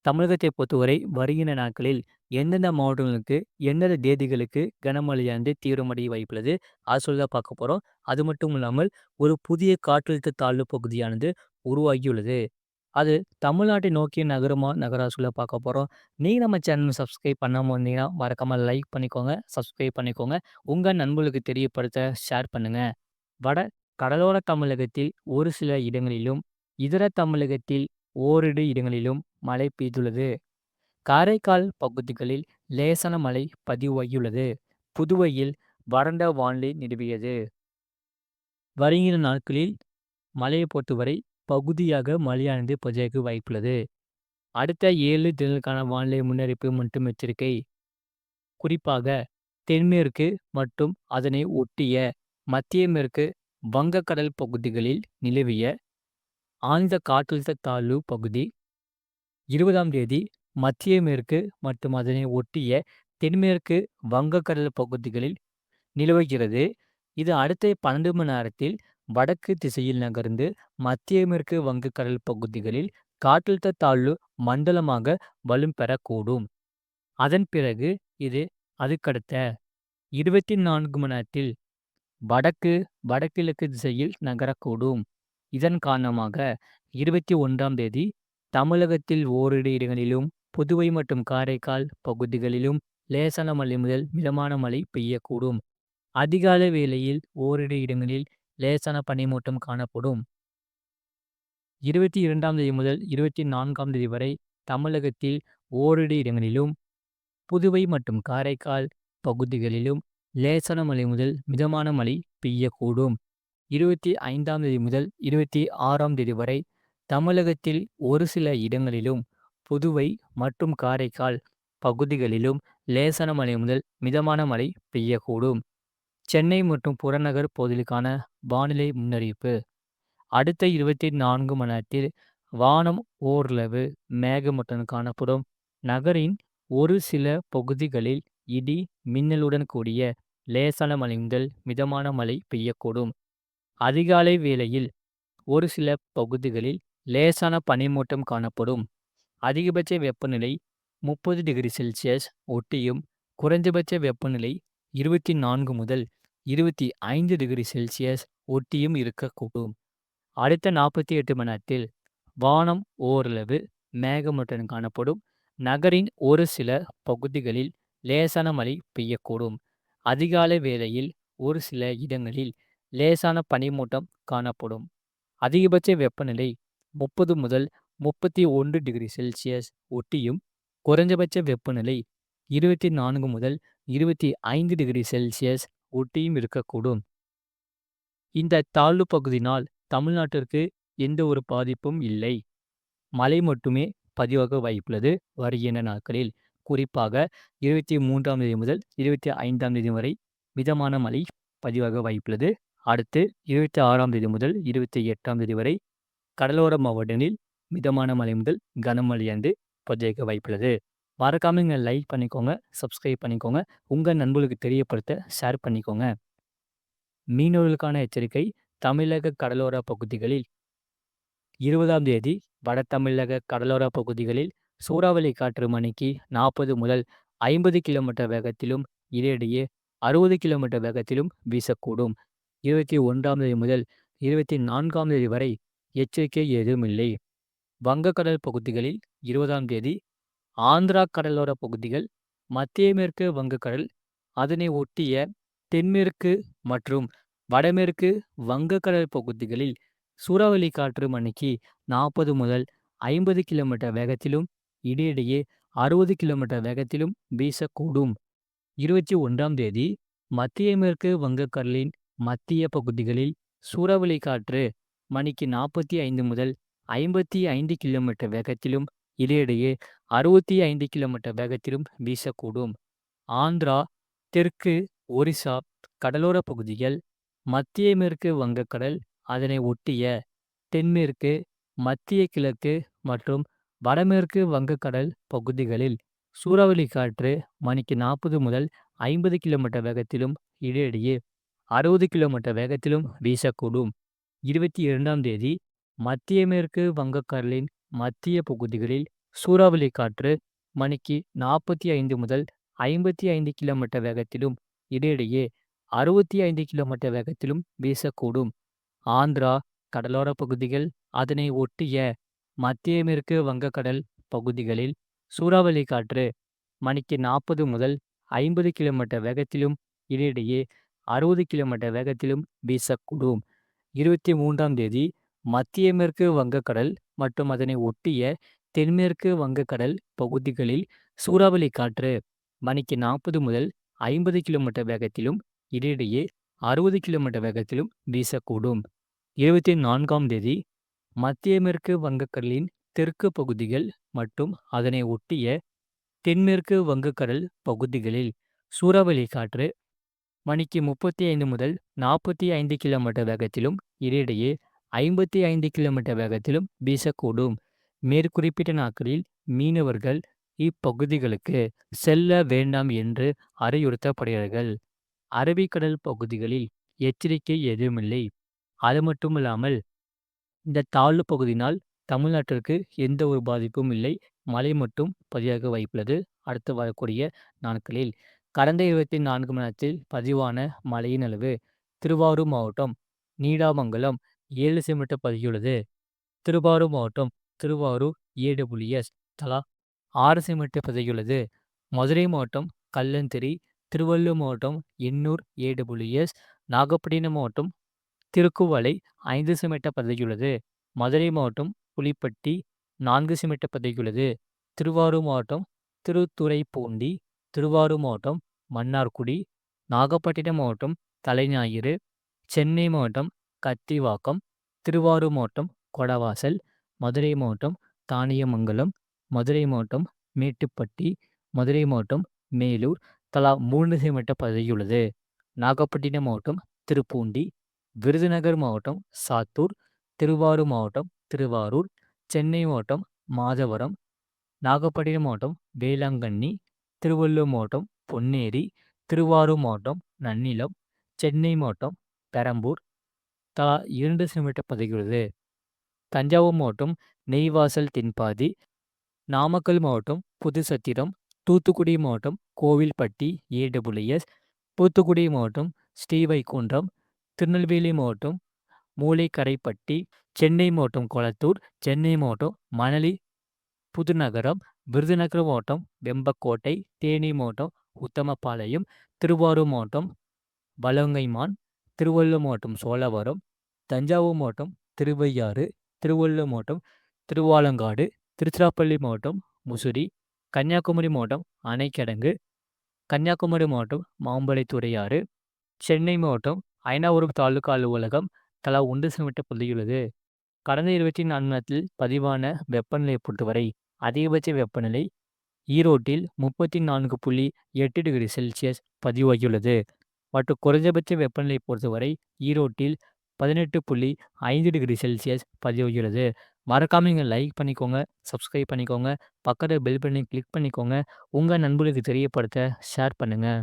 தமிழகத்தை பொறுத்தவரை வருகின்ற நாட்களில் எந்தெந்த மாவட்டங்களுக்கு, எந்தெந்த தேதிகளுக்கு கனமழையானது தீவிரமடைய வாய்ப்புள்ளது. அது சொல்லி தான் பார்க்க போறோம். அது மட்டும் இல்லாமல் ஒரு புதிய காற்றழுத்த தாழ்வு பகுதியானது உருவாகியுள்ளது. அது தமிழ்நாட்டை நோக்கி நகருமா, நகரா சொல்ல பார்க்க போறோம். நீங்க நம்ம சேனல் சப்ஸ்கிரைப் பண்ணாம இருந்தீங்கன்னா, மறக்காம லைக் பண்ணிக்கோங்க, சப்ஸ்கிரைப் பண்ணிக்கோங்க. உங்க நண்பர்களுக்கு தெரியப்படுத்த ஷேர் பண்ணுங்க. வட கடலோர தமிழகத்தில் ஒரு சில இடங்களிலும், இதர தமிழகத்தில் ஓரிரு இடங்களிலும் மழை பெய்துள்ளது. காரைக்கால் பகுதிகளில் லேசான மழை பதிவாகியுள்ளது. புதுவையில் வறண்ட வானிலை நிலவியது. வருகிற நாட்களில் மழையை பொறுத்தவரை பகுதியாக மழையானது பொழிய வாய்ப்புள்ளது. அடுத்த 7 தினங்களுக்கான வானிலை முன்னறிவிப்பு மற்றும் எச்சரிக்கை. குறிப்பாக தென்மேற்கு மற்றும் அதனை ஒட்டிய மத்திய மேற்கு வங்கக்கடல் பகுதிகளில் நிலவிய ஆழ்ந்த காற்றழுத்த தாழ்வு பகுதி 20ஆம் தேதி மத்திய மேற்கு மற்றும் அதனை ஒட்டிய தென்மேற்கு வங்கக்கடல் பகுதிகளில் நிலவுகிறது. இது அடுத்த 12 மணி நேரத்தில் வடக்கு திசையில் நகர்ந்து மத்திய மேற்கு வங்கக்கடல் பகுதிகளில் காற்றழுத்த தாழ்வு மண்டலமாக வலும் பெறக்கூடும். அதன் பிறகு இது அதுக்கடுத்த 24 மணி நேரத்தில் வடக்கு வடகிழக்கு திசையில் நகரக்கூடும். இதன் காரணமாக 21ஆம் தேதி தமிழகத்தில் ஓரிரு இடங்களிலும், புதுவை மற்றும் காரைக்கால் பகுதிகளிலும் லேசான மழை முதல் மிதமான மழை பெய்யக்கூடும். அதிகாலை வேளையில் ஓரிரு இடங்களில் லேசான பனிமூட்டம் காணப்படும். 22ஆம் தேதி முதல் 24ஆம் தேதி வரை தமிழகத்தில் ஓரிரு இடங்களிலும், புதுவை மற்றும் காரைக்கால் பகுதிகளிலும் லேசான மழை முதல் மிதமான மழை பெய்யக்கூடும். 25ஆம் தேதி முதல் 26ஆம் தேதி வரை தமிழகத்தில் ஒரு சில இடங்களிலும், புதுவை மற்றும் காரைக்கால் பகுதிகளிலும் லேசான மழை முதல் மிதமான மழை பெய்யக்கூடும். சென்னை மற்றும் புறநகர் பகுதிகளுக்கான வானிலை முன்னறிவிப்பு. அடுத்த 24 மணி நேரத்தில் வானம் ஓரளவு மேகமூட்டத்துடன் காணப்படும். நகரின் ஒரு சில பகுதிகளில் இடி, மின்னலுடன் கூடிய லேசான மழை முதல் மிதமான மழை பெய்யக்கூடும். அதிகாலை வேளையில் ஒரு சில பகுதிகளில் லேசான பனிமூட்டம் காணப்படும். அதிகபட்ச வெப்பநிலை 30°C ஒட்டியும், குறைந்தபட்ச வெப்பநிலை 24 முதல் 25°C ஒட்டியும் இருக்கக்கூடும். அடுத்த 48 மணி நேரத்தில் வானம் ஓரளவு மேகமூட்டத்துடன் காணப்படும். நகரின் ஒரு சில பகுதிகளில் லேசான மழை பெய்யக்கூடும். அதிகாலை வேளையில் ஒரு சில இடங்களில் லேசான பனிமூட்டம் காணப்படும். அதிகபட்ச வெப்பநிலை 30 முதல் 31°C ஒட்டியும், குறைந்தபட்ச வெப்பநிலை 24 முதல் 25°C ஒட்டியும் இருக்கக்கூடும். இந்த தாழ்வு பகுதியினால் தமிழ்நாட்டிற்கு எந்த ஒரு பாதிப்பும் இல்லை. மழை மட்டுமே பதிவாக வாய்ப்புள்ளது வருகின்ற நாட்களில். குறிப்பாக 23ஆம் தேதி முதல் 25ஆம் தேதி வரை மிதமான மழை பதிவாக வாய்ப்புள்ளது. அடுத்து 26ஆம் தேதி முதல் 28ஆம் தேதி வரை கடலோர மாவட்டங்களில் மிதமான மழை முதல் கனமழையானது பதிவாக வாய்ப்புள்ளது. மறக்காம இங்க லைக் பண்ணிக்கோங்க, சப்ஸ்கிரைப் பண்ணிக்கோங்க. உங்க நண்பர்களுக்கு தெரியப்படுத்த ஷேர் பண்ணிக்கோங்க. மீனவர்களுக்கான எச்சரிக்கை. தமிழக கடலோர பகுதிகளில் 20ஆம் தேதி வட தமிழக கடலோர பகுதிகளில் சூறாவளி காற்று மணிக்கு 40 முதல் 50 கிலோமீட்டர் வேகத்திலும், இடையிடையே 60 கிலோமீட்டர் வேகத்திலும் வீசக்கூடும். 21ஆம் தேதி முதல் 24ஆம் தேதி வரை எச்சரிக்கை ஏதும் இல்லை. வங்கக்கடல் பகுதிகளில் 20ஆம் தேதி ஆந்திரா கடலோர பகுதிகள், மத்திய மேற்கு வங்கக்கடல், அதனை ஒட்டிய தென்மேற்கு மற்றும் வடமேற்கு வங்கக்கடல் பகுதிகளில் சூறாவளி காற்று மணிக்கு 40 முதல் 50 கிலோமீட்டர் வேகத்திலும், இடையிடையே 60 கிலோமீட்டர் வேகத்திலும் வீசக்கூடும். 21ஆம் தேதி மத்திய மேற்கு வங்கக்கடலின் மத்திய பகுதிகளில் சூறாவளி காற்று மணிக்கு 45 முதல் 55 கிலோமீட்டர் வேகத்திலும், இடையிடையே 65 கிலோமீட்டர் வேகத்திலும் வீசக்கூடும். ஆந்திரா, தெற்கு ஒரிசா கடலோர பகுதிகள், மத்திய மேற்கு வங்கக்கடல், அதனை ஒட்டிய தென்மேற்கு, மத்திய கிழக்கு மற்றும் வடமேற்கு வங்கக்கடல் பகுதிகளில் சூறாவளி காற்று மணிக்கு 40 முதல் 50 கிலோமீட்டர் வேகத்திலும், இடையிடையே 60 கிலோமீட்டர் வேகத்திலும் வீசக்கூடும். 22ஆம் தேதி மத்திய மேற்கு வங்கக்கடலின் மத்திய பகுதிகளில் சூறாவளி காற்று மணிக்கு 45 முதல் 55 கிலோமீட்டர் வேகத்திலும், இடையிடையே 65 கிலோமீட்டர் வேகத்திலும் வீசக்கூடும். ஆந்திரா கடலோர பகுதிகள், அதனை ஒட்டிய மத்திய மேற்கு வங்கக்கடல் பகுதிகளில் சூறாவளி காற்று மணிக்கு 40 முதல் 50 கிலோமீட்டர் வேகத்திலும், இடையிடையே 60 கிலோமீட்டர் வேகத்திலும் வீசக்கூடும். 23ஆம் தேதி மத்திய மேற்கு வங்கக்கடல் மற்றும் அதனை ஒட்டிய தென்மேற்கு வங்கக்கடல் பகுதிகளில் சூறாவளி காற்று மணிக்கு 40 முதல் 50 கிலோமீட்டர் வேகத்திலும், இடையிடையே 60 கிலோமீட்டர் வேகத்திலும் வீசக்கூடும். 24ஆம் தேதி மத்திய மேற்கு வங்கக்கடலின் தெற்கு பகுதிகள் மற்றும் அதனை ஒட்டிய தென்மேற்கு வங்கக்கடல் பகுதிகளில் சூறாவளி காற்று மணிக்கு 35 முதல் 45 கிலோமீட்டர் வேகத்திலும், இடையிடையே 55 கிலோமீட்டர் வேகத்திலும் வீசக்கூடும். மேற்குறிப்பிட்ட நாட்களில் மீனவர்கள் இப்பகுதிகளுக்கு செல்ல வேண்டாம் என்று அறிவுறுத்தப்படுகிறார்கள். அரபிக்கடல் பகுதிகளில் எச்சரிக்கை எதுவுமில்லை. அது மட்டுமில்லாமல் இந்த தாழ்வு பகுதியினால் தமிழ்நாட்டிற்கு எந்த ஒரு பாதிப்பும் இல்லை. மழை மட்டும் பதிவாக வாய்ப்புள்ளது. அடுத்து வரக்கூடிய நாட்களில் கடந்த 24 மணி நேரத்தில் பதிவான மழையின் அளவு திருவாரூர் மாவட்டம் நீடாமங்கலம் 7 சென்டிமீட்டர் பதிவுள்ளது. திருவாரூர் மாவட்டம் திருவாரூர் ஏடபிள்யூஎஸ் தலா 6 சென்டிமீட்டர் பதிவுள்ளது. மதுரை மாவட்டம் கல்லந்திரி, திருவள்ளூர் மாவட்டம் எண்ணூர் ஏடபிள்யூஎஸ், நாகப்பட்டினம் மாவட்டம் திருக்குவளை 5 சென்டிமீட்டர் பதிவுள்ளது. மதுரை மாவட்டம் புலிப்பட்டி 4 சென்டிமீட்டர் பதிவுள்ளது. திருவாரூர் மாவட்டம் திருத்துறைப்பூண்டி, திருவாரூர் மாவட்டம் மன்னார்குடி, நாகப்பட்டினம் மாவட்டம் தலைஞாயிறு, சென்னை மாவட்டம் கத்திவாக்கம், திருவாரூர் மாவட்டம் கொடவாசல், மதுரை மாவட்டம் தானியமங்கலம், மதுரை மாவட்டம் மேட்டுப்பட்டி, மதுரை மாவட்டம் மேலூர் தலா 3 சென்டிமீட்டர் பதிவுள்ளது. நாகப்பட்டினம் மாவட்டம் திருப்பூண்டி, விருதுநகர் மாவட்டம் சாத்தூர், திருவாரூர் மாவட்டம் திருவாரூர், சென்னை மாவட்டம் மாதவரம், நாகப்பட்டினம் மாவட்டம் வேளாங்கண்ணி, திருவள்ளூர் மாவட்டம் பொன்னேரி, திருவாரூர் மாவட்டம் நன்னிலம், சென்னை மாவட்டம் பெரம்பூர் தலா 2 சென்டிமீட்டர் பதிவுள்ளது. தஞ்சாவூர் மாவட்டம் நெய்வாசல் தென்பாதி, நாமக்கல் மாவட்டம் புதுச்சத்திரம், தூத்துக்குடி மாவட்டம் கோவில்பட்டி ஏடபிள்யூஎஸ், தூத்துக்குடி மாவட்டம் ஸ்ரீவைகுண்டம், திருநெல்வேலி மாவட்டம் மூலைக்கரைப்பட்டி, சென்னை மாவட்டம் கொளத்தூர், சென்னை மாவட்டம் மணலி புதுநகரம், விருதுநகர் மாவட்டம் வெம்பக்கோட்டை, தேனி மாவட்டம் உத்தமபாளையம், திருவாரூர் மாவட்டம் வலங்கைமான், திருவள்ளூர் மாவட்டம் சோழவரம், தஞ்சாவூர் மாவட்டம் திருவையாறு, திருவள்ளூர் மாவட்டம் திருவாலங்காடு, திருச்சிராப்பள்ளி மாவட்டம் முசிறி, கன்னியாகுமரி மாவட்டம் அணைக்கிடங்கு, கன்னியாகுமரி மாவட்டம் மாம்பழத்துறையாறு, சென்னை மாவட்டம் அயனாவரம் தாலுகா அலுவலகம் தலா 1 சென்டிமீட்டர் பதிவுள்ளது. கடந்த 24 மணி நேரத்தில் பதிவான வெப்பநிலையை பொறுத்தவரை அதிகபட்ச வெப்பநிலை ஈரோட்டில் 34.8 டிகிரி செல்சியஸ் பதிவாகியுள்ளது. மற்றும் குறைந்தபட்ச வெப்பநிலை பொறுத்தவரை ஈரோட்டில் 18.5 டிகிரி செல்சியஸ் பதிவாகியுள்ளது. மறக்காம நீங்கள் லைக் பண்ணிக்கோங்க, சப்ஸ்கிரைப் பண்ணிக்கோங்க, பக்கத்தில் பெல் பட்டனை கிளிக் பண்ணிக்கோங்க. உங்கள் நண்பர்களுக்கு தெரியப்படுத்த ஷேர் பண்ணுங்கள்.